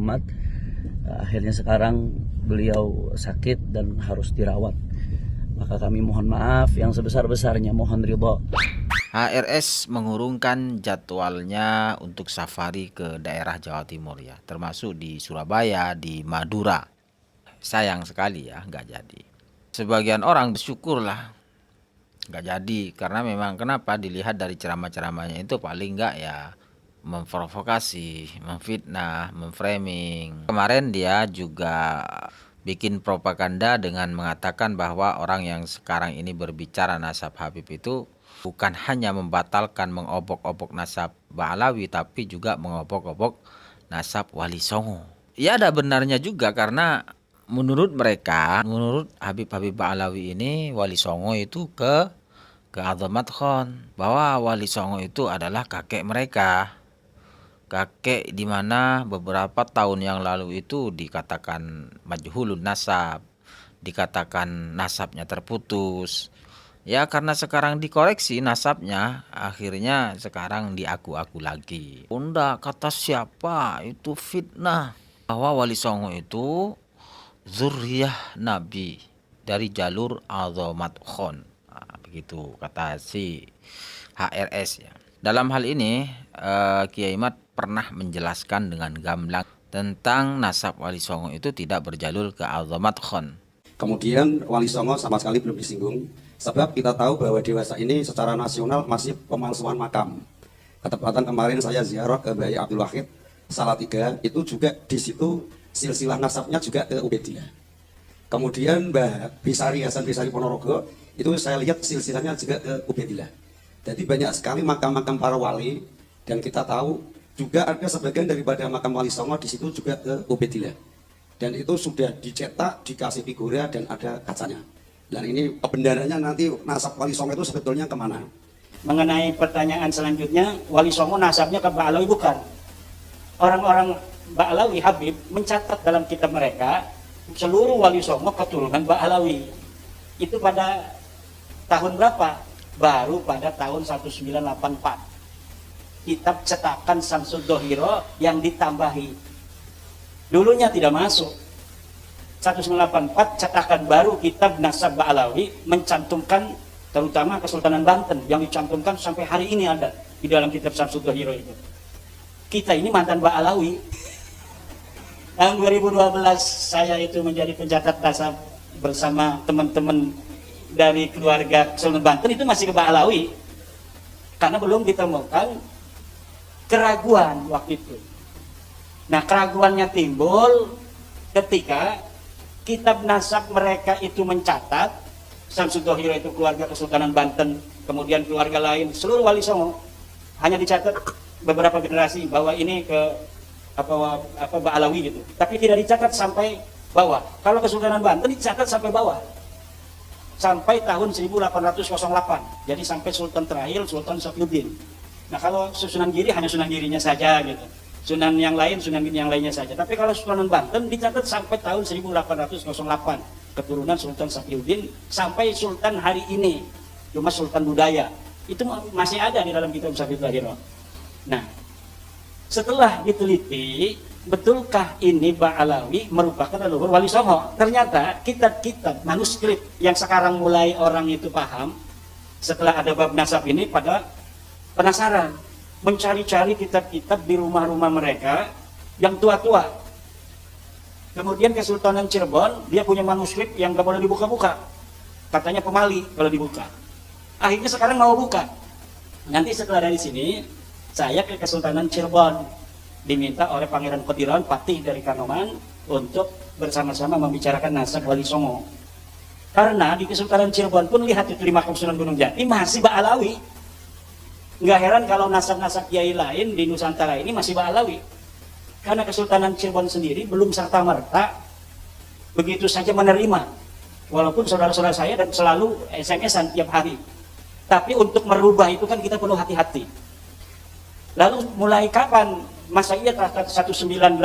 Muhammad. Akhirnya sekarang beliau sakit dan harus dirawat. Maka kami mohon maaf yang sebesar-besarnya, mohon ridho. HRS mengurungkan jadwalnya untuk safari ke daerah Jawa Timur ya, termasuk di Surabaya, di Madura. Sayang sekali ya, nggak jadi. Sebagian orang bersyukurlah nggak jadi, karena memang kenapa, dilihat dari ceramah-ceramahnya itu paling nggak ya memprovokasi, memfitnah, memframing. Kemarin dia juga bikin propaganda dengan mengatakan bahwa orang yang sekarang ini berbicara nasab Habib itu bukan hanya membatalkan, mengobok-obok nasab Ba'alawi, tapi juga mengobok-obok nasab Wali Songo. Ya ada benarnya juga, karena menurut mereka, menurut Habib-Habib Ba'alawi ini, Wali Songo itu ke Azamat Khan, bahwa Wali Songo itu adalah kakek mereka. Kakek di mana beberapa tahun yang lalu itu dikatakan majhulun nasab, dikatakan nasabnya terputus. Ya karena sekarang dikoreksi nasabnya, akhirnya sekarang diaku-aku lagi. Unda kata siapa, itu fitnah. Bahwa Wali Songo itu zuriyah Nabi dari jalur Azamat Khan. Nah, begitu kata si HRS ya. Dalam hal ini Kiai Mat pernah menjelaskan dengan gamblang tentang nasab Wali Songo itu tidak berjalur ke Azamat Khan. Kemudian Wali Songo sama sekali belum disinggung, sebab kita tahu bahwa Dewasa ini secara nasional masih pemalsuan makam. Ketepatan kemarin saya ziarah ke Bayi Abdul Wahid Salatiga, itu juga di situ silsilah nasabnya juga ke Ubaidillah. Kemudian Mbah Bisari Hasan Bisari Ponorogo, itu saya lihat silsilahnya juga ke Ubaidillah. Jadi banyak sekali makam-makam para wali, dan kita tahu juga ada sebagian daripada makam Wali Songo di situ juga ke Ubaidillah. Dan itu sudah dicetak, dikasih figura, dan ada kacanya. Dan ini kebenarannya nanti nasab Wali Songo itu sebetulnya kemana? Mengenai pertanyaan selanjutnya, Wali Songo nasabnya ke Ba'alawi bukan. Orang-orang Ba'alawi Habib mencatat dalam kitab mereka seluruh Wali Songo keturunan Ba'alawi. Itu pada tahun berapa? Baru pada tahun 1984. Kitab cetakan Samsul Dohiro yang ditambahi. Dulunya tidak masuk. 1984 cetakan baru kitab Nasab Ba'alawi mencantumkan terutama Kesultanan Banten, yang dicantumkan sampai hari ini ada di dalam kitab Samsul Dohiro itu. Kita ini mantan Ba'alawi. Tahun 2012 saya itu menjadi pencatat nasab bersama teman-teman dari keluarga Kesultanan Banten, itu masih ke Ba'alawi karena belum ditemukan keraguan waktu itu. Nah, keraguannya timbul ketika kitab nasab mereka itu mencatat Samsul Dohiro itu keluarga Kesultanan Banten, kemudian keluarga lain, seluruh Wali Songo, hanya dicatat beberapa generasi bahwa ini ke apa Ba'alawi gitu, tapi tidak dicatat sampai bawah. Kalau Kesultanan Banten dicatat sampai bawah, sampai tahun 1808, jadi sampai Sultan terakhir Sultan Safiuddin. Nah, kalau Sunan Giri hanya Sunan Girinya saja gitu, Sunan yang lain Sunan yang lainnya saja. Tapi kalau Sultanan Banten dicatat sampai tahun 1808, keturunan Sultan Safiuddin sampai Sultan hari ini, cuma Sultan budaya itu masih ada di dalam kitab Safiul Bahiro. Nah, setelah diteliti, betulkah ini Ba'alawi merupakan leluhur Wali Songo? Ternyata kitab-kitab manuskrip yang sekarang mulai orang itu paham setelah ada bab nasab ini pada penasaran, mencari-cari kitab-kitab di rumah-rumah mereka yang tua-tua. Kemudian Kesultanan Cirebon, dia punya manuskrip yang gak boleh dibuka-buka, katanya pemali kalau dibuka. Akhirnya sekarang mau buka. Nanti setelah dari sini saya ke Kesultanan Cirebon, diminta oleh Pangeran Qadiran Patih dari Kanoman untuk bersama-sama membicarakan nasab Wali Songo. Karena di Kesultanan Cirebon pun lihat itu di makam Sunan Gunung Jati masih Ba'alawi. Nggak heran kalau nasab-nasab kiai lain di Nusantara ini masih Ba'alawi. Karena Kesultanan Cirebon sendiri belum serta-merta begitu saja menerima. Walaupun saudara-saudara saya dan selalu SMS-an tiap hari. Tapi untuk merubah itu kan kita perlu hati-hati. Lalu mulai kapan? Masa iya 1984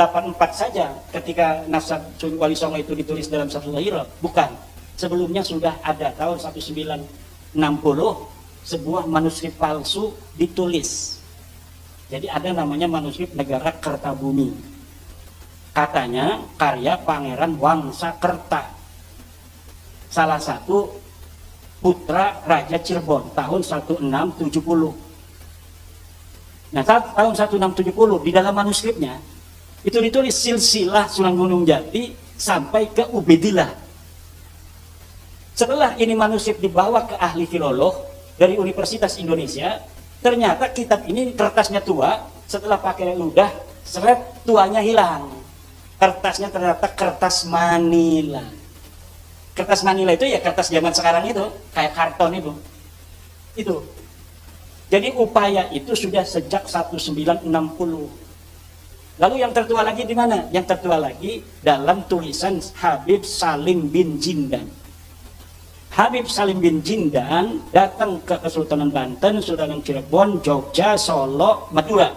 saja ketika nasab Wali Songo itu ditulis dalam Samsul Bahiro? Bukan. Sebelumnya sudah ada tahun 1960 sebuah manuskrip palsu ditulis. Jadi ada namanya manuskrip Negara Kertabumi. Katanya karya Pangeran Wangsakerta, salah satu putra Raja Cirebon tahun 1670. Nah, tahun 1670 di dalam manuskripnya itu ditulis silsilah Sunan Gunung Jati sampai ke Ubedillah. Setelah ini manuskrip dibawa ke ahli filolog dari Universitas Indonesia, ternyata kitab ini kertasnya tua. Setelah pakai ludah, seret, tuanya hilang. Kertasnya ternyata kertas Manila. Kertas Manila itu ya kertas zaman sekarang itu, kayak karton itu. Itu. Jadi upaya itu sudah sejak 1960. Lalu yang tertua lagi di mana? Yang tertua lagi dalam tulisan Habib Salim bin Jindan. Habib Salim bin Jindan datang ke Kesultanan Banten, Sultanan Cirebon, Jogja, Solo, Madura.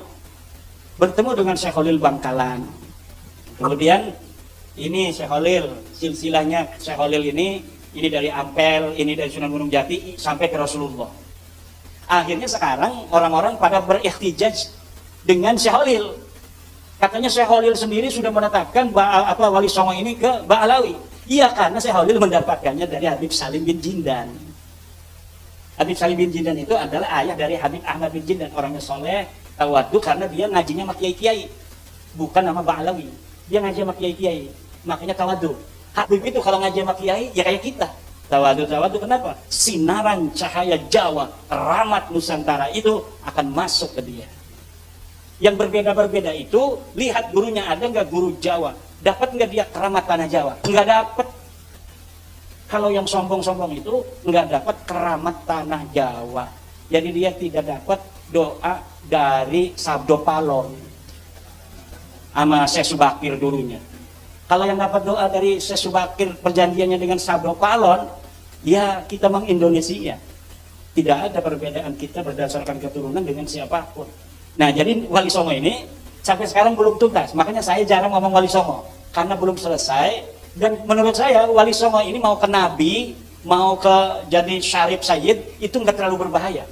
Bertemu dengan Syekh Khalil Bangkalan. Kemudian ini Syekh Khalil, silsilahnya Syekh Khalil ini dari Ampel, ini dari Sunan Gunung Jati sampai ke Rasulullah. Akhirnya sekarang orang-orang pada berihtijaj dengan Syekh Khalil. Katanya Syekh Khalil sendiri sudah menetapkan Wali Songo ini ke Ba'alawi. Iya, karena Syekh Khalil mendapatkannya dari Habib Salim bin Jindan. Habib Salim bin Jindan itu adalah ayah dari Habib Ahmad bin Jindan, orangnya soleh, tawadu, karena dia ngajinya sama kiai-kiai, bukan nama Ba'alawi. Dia ngaji sama kiai-kiai, makanya tawadu. Habib itu kalau ngaji sama kiai ya kayak kita, tawadu. Kenapa? Sinaran cahaya Jawa, rahmat Nusantara itu akan masuk ke dia. Yang berbeda-berbeda itu, lihat gurunya ada nggak guru Jawa, dapat nggak dia keramat tanah Jawa? Nggak dapat. Kalau yang sombong-sombong itu nggak dapat keramat tanah Jawa, jadi dia tidak dapat doa dari Sabdo Palon sama Syekh Subakir dulunya. Kalau yang dapat doa dari Syekh Subakir perjanjiannya dengan Sabdo Palon, ya kita mengindonesia. Tidak ada perbedaan kita berdasarkan keturunan dengan siapapun. Nah, jadi Wali Songo ini sampai sekarang belum tuntas. Makanya saya jarang ngomong Wali Songo karena belum selesai. Dan menurut saya Wali Songo ini mau ke Nabi, mau ke jadi Syarif Sayyid itu nggak terlalu berbahaya.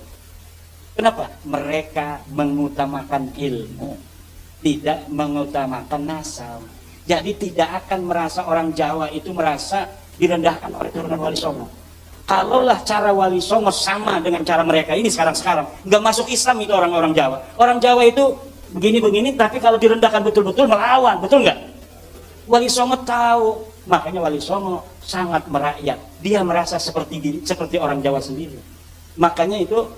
Kenapa? Mereka mengutamakan ilmu, tidak mengutamakan nasab. Jadi tidak akan merasa orang Jawa itu merasa direndahkan oleh turunan Wali Songo. Kalaulah cara Wali Songo sama dengan cara mereka ini sekarang, nggak masuk Islam itu orang-orang Jawa. Orang Jawa itu begini-begini, tapi kalau direndahkan betul-betul melawan, betul nggak? Wali Songo tahu, makanya Wali Songo sangat merakyat. Dia merasa seperti orang Jawa sendiri. Makanya itu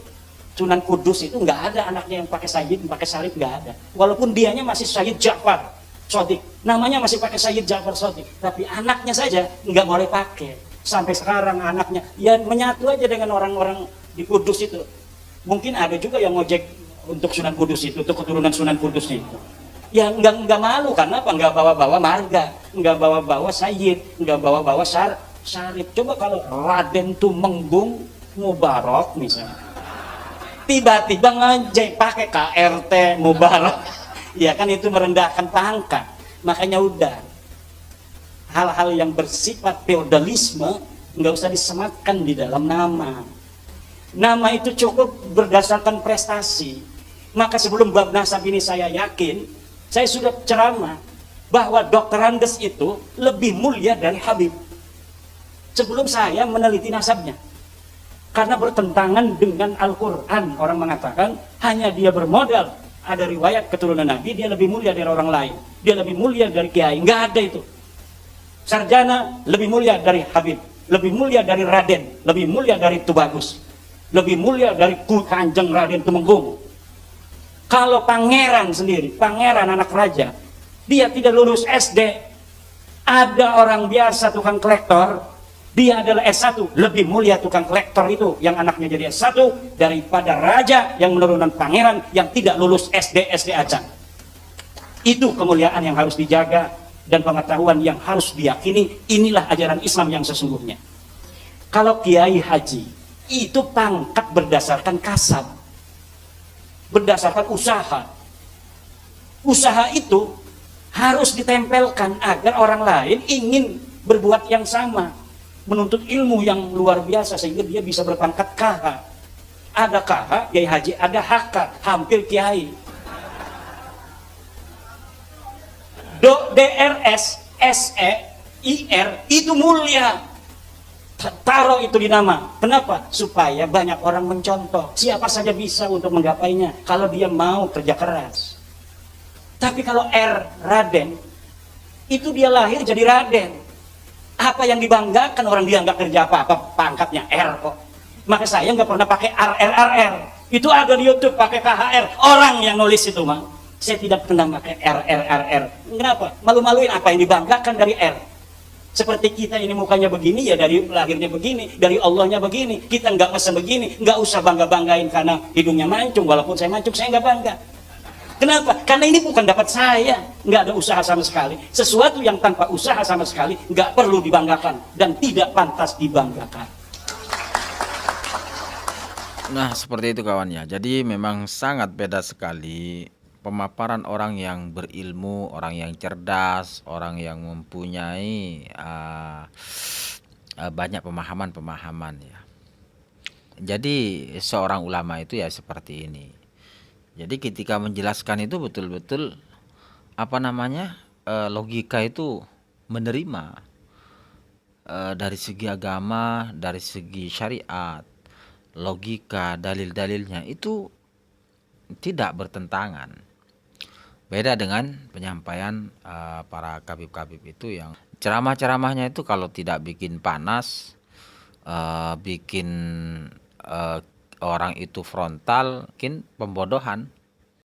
Sunan Kudus itu nggak ada anaknya yang pakai Sayyid, pakai Syarif, nggak ada. Walaupun dianya masih Sayyid Ja'far Shadiq, namanya masih pakai Sayyid Ja'far Shadiq, tapi anaknya saja nggak boleh pakai. Sampai sekarang anaknya ya menyatu aja dengan orang-orang di Kudus itu. Mungkin ada juga yang ngojek untuk Sunan Kudus itu, untuk keturunan Sunan Kudus itu. Ya nggak malu, karena apa? Nggak bawa-bawa marga, nggak bawa-bawa Sayyid, nggak bawa-bawa Syarif. Coba kalau Raden Tumenggung Mubarak misalnya, tiba-tiba ngejek pakai KRT Mubarak, ya kan itu merendahkan pangkat. Makanya udah, hal-hal yang bersifat feodalisme nggak usah disematkan di dalam nama. Nama itu cukup berdasarkan prestasi. Maka sebelum bab nasab ini saya yakin, saya sudah ceramah bahwa Dr. Andes itu lebih mulia dari Habib. Sebelum saya meneliti nasabnya, karena bertentangan dengan Al-Quran. Orang mengatakan hanya dia bermodal ada riwayat keturunan Nabi, dia lebih mulia dari orang lain, dia lebih mulia dari kiai. Nggak ada itu. Sarjana lebih mulia dari Habib, lebih mulia dari Raden, lebih mulia dari Tubagus, lebih mulia dari Kanjeng Raden Tumenggung. Kalau pangeran sendiri, pangeran anak raja, dia tidak lulus SD. Ada orang biasa tukang kolektor, dia adalah S1, lebih mulia tukang kolektor itu yang anaknya jadi S1 daripada raja yang menurunan pangeran yang tidak lulus SD aja. Itu kemuliaan yang harus dijaga dan pengetahuan yang harus diyakini. Inilah ajaran Islam yang sesungguhnya. Kalau kiai haji itu pangkat berdasarkan kasab, berdasarkan usaha. Usaha itu harus ditempelkan agar orang lain ingin berbuat yang sama, menuntut ilmu yang luar biasa sehingga dia bisa berpangkat KH. Ada KH, kiai haji, ada HK, hampir kiai. DRS, SE, IR itu mulia. Taruh itu di nama. Kenapa? Supaya banyak orang mencontoh. Siapa saja bisa untuk menggapainya kalau dia mau kerja keras. Tapi kalau R, Raden, itu dia lahir jadi Raden. Apa yang dibanggakan, orang dia nggak kerja apa-apa, pangkatnya R kok. Maka saya nggak pernah pakai RRRR. Itu ada di YouTube pakai KHR. Orang yang nulis itu mah. Saya tidak pernah pakai RRRR. Kenapa? Malu-maluin apa yang dibanggakan dari R. Seperti kita ini mukanya begini, ya dari lahirnya begini, dari Allahnya begini. Kita nggak masa begini, nggak usah bangga-banggain karena hidungnya mancung. Walaupun saya mancung, saya nggak bangga. Kenapa? Karena ini bukan dapat saya, nggak ada usaha sama sekali. Sesuatu yang tanpa usaha sama sekali nggak perlu dibanggakan dan tidak pantas dibanggakan. Nah, seperti itu kawan ya. Jadi memang sangat beda sekali pemaparan orang yang berilmu, orang yang cerdas, orang yang mempunyai banyak pemahaman-pemahaman ya. Jadi seorang ulama itu ya seperti ini. Jadi ketika menjelaskan itu betul-betul logika itu menerima dari segi agama, dari segi syariat, logika, dalil-dalilnya itu tidak bertentangan. Beda dengan penyampaian para kabib-kabib itu yang ceramah-ceramahnya itu kalau tidak bikin panas, bikin orang itu frontal, mungkin pembodohan.